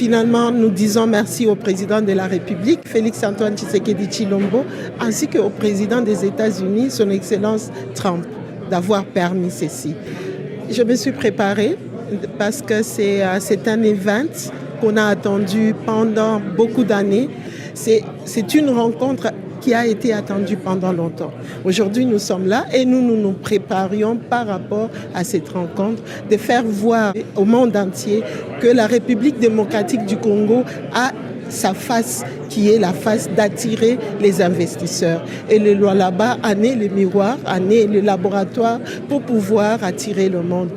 Finalement, nous disons merci au président de la République, Félix-Antoine Tshisekedi Tshilombo, ainsi qu'au président des États-Unis, son Excellence Trump, d'avoir permis ceci. Je me suis préparée parce que c'est un event qu'on a attendu pendant beaucoup d'années. C'est une rencontre qui a été attendue pendant longtemps. Aujourd'hui, nous sommes là et nous préparions par rapport à cette rencontre de faire voir au monde entier que la République démocratique du Congo a sa face qui est la face d'attirer les investisseurs. Et le Lualaba en est le miroir, en est le laboratoire pour pouvoir attirer le monde.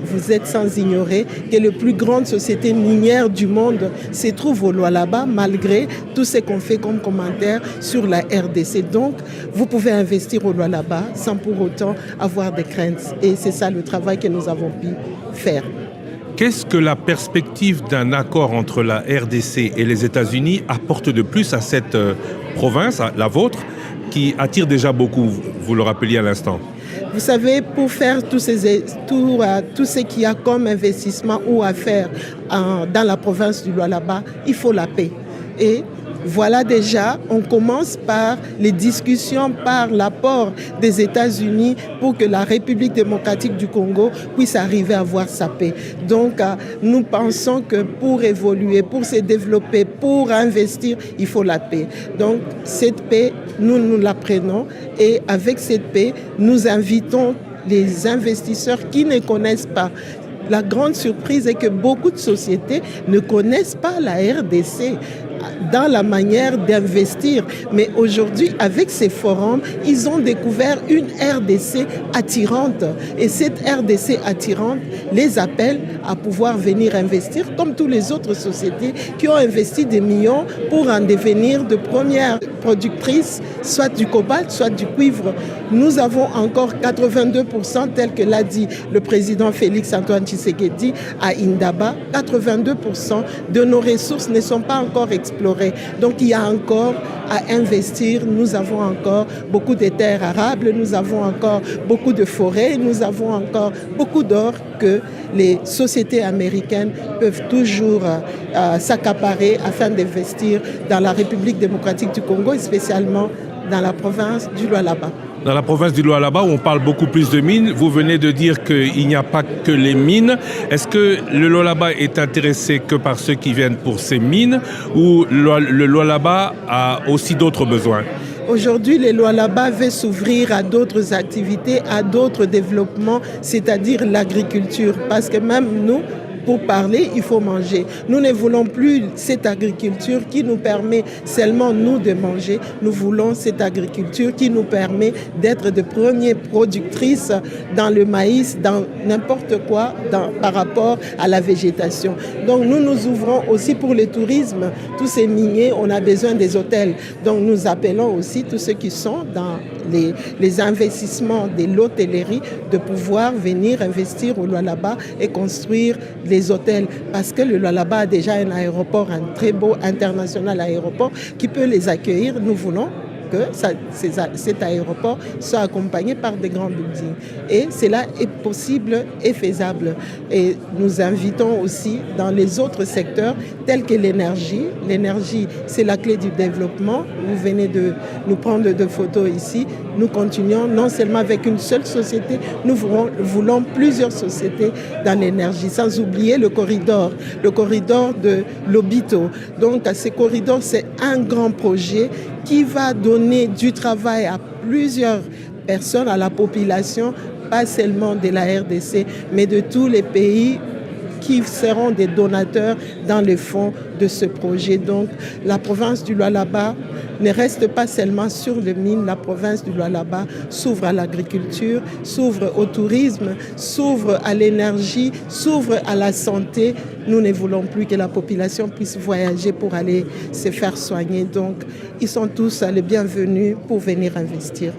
Vous êtes sans ignorer que les plus grandes sociétés minières du monde se trouvent au Lualaba malgré tout ce qu'on fait comme commentaire sur la RDC. Donc, vous pouvez investir au Lualaba sans pour autant avoir des craintes. Et c'est ça le travail que nous avons pu faire. Qu'est-ce que la perspective d'un accord entre la RDC et les États-Unis apporte de plus à cette province, la vôtre, qui attire déjà beaucoup, vous le rappeliez à l'instant? Vous savez, pour faire tout ce qu'il y a comme investissement ou à faire dans la province du Lualaba, il faut la paix. Et voilà déjà, on commence par les discussions, par l'apport des États-Unis pour que la République démocratique du Congo puisse arriver à avoir sa paix. Donc, nous pensons que pour évoluer, pour se développer, pour investir, il faut la paix. Donc, cette paix, nous la prenons et avec cette paix, nous invitons les investisseurs qui ne connaissent pas. La grande surprise est que beaucoup de sociétés ne connaissent pas la RDC dans la manière d'investir. Mais aujourd'hui, avec ces forums, ils ont découvert une RDC attirante. Et cette RDC attirante les appelle à pouvoir venir investir comme toutes les autres sociétés qui ont investi des millions pour en devenir de premières productrices, soit du cobalt, soit du cuivre. Nous avons encore 82%, tel que l'a dit le président Félix-Antoine Tshisekedi à Indaba. 82% de nos ressources ne sont pas encore explorées. Donc il y a encore à investir. Nous avons encore beaucoup de terres arables, nous avons encore beaucoup de forêts, nous avons encore beaucoup d'or que les sociétés américaines peuvent toujours s'accaparer afin d'investir dans la République démocratique du Congo et spécialement dans la province du Lualaba. Dans la province du Lualaba, où on parle beaucoup plus de mines, vous venez de dire qu'il n'y a pas que les mines. Est-ce que le Lualaba est intéressé que par ceux qui viennent pour ces mines ou le Lualaba a aussi d'autres besoins? Aujourd'hui, le Lualaba veut s'ouvrir à d'autres activités, à d'autres développements, c'est-à-dire l'agriculture. Parce que même nous, pour parler, il faut manger. Nous ne voulons plus cette agriculture qui nous permet seulement nous de manger. Nous voulons cette agriculture qui nous permet d'être de premières productrices dans le maïs, dans n'importe quoi par rapport à la végétation. Donc nous nous ouvrons aussi pour le tourisme. Tous ces miniers, on a besoin des hôtels. Donc nous appelons aussi tous ceux qui sont dans les investissements de l'hôtellerie de pouvoir venir investir au Lualaba et construire les hôtels, parce que le Lualaba a déjà un aéroport, un très beau international aéroport qui peut les accueillir. Nous voulons que cet aéroport soit accompagné par des grands buildings. Et cela est possible et faisable. Et nous invitons aussi dans les autres secteurs tels que l'énergie. L'énergie, c'est la clé du développement. Vous venez de nous prendre de photos ici. Nous continuons non seulement avec une seule société, nous voulons plusieurs sociétés dans l'énergie, sans oublier le corridor de Lobito. Donc, ce corridor, c'est un grand projet qui va donner du travail à plusieurs personnes, à la population, pas seulement de la RDC, mais de tous les pays qui seront des donateurs dans le fonds de ce projet. Donc, la province du Lualaba ne reste pas seulement sur les mines. La province du Lualaba s'ouvre à l'agriculture, s'ouvre au tourisme, s'ouvre à l'énergie, s'ouvre à la santé. Nous ne voulons plus que la population puisse voyager pour aller se faire soigner. Donc, ils sont tous les bienvenus pour venir investir.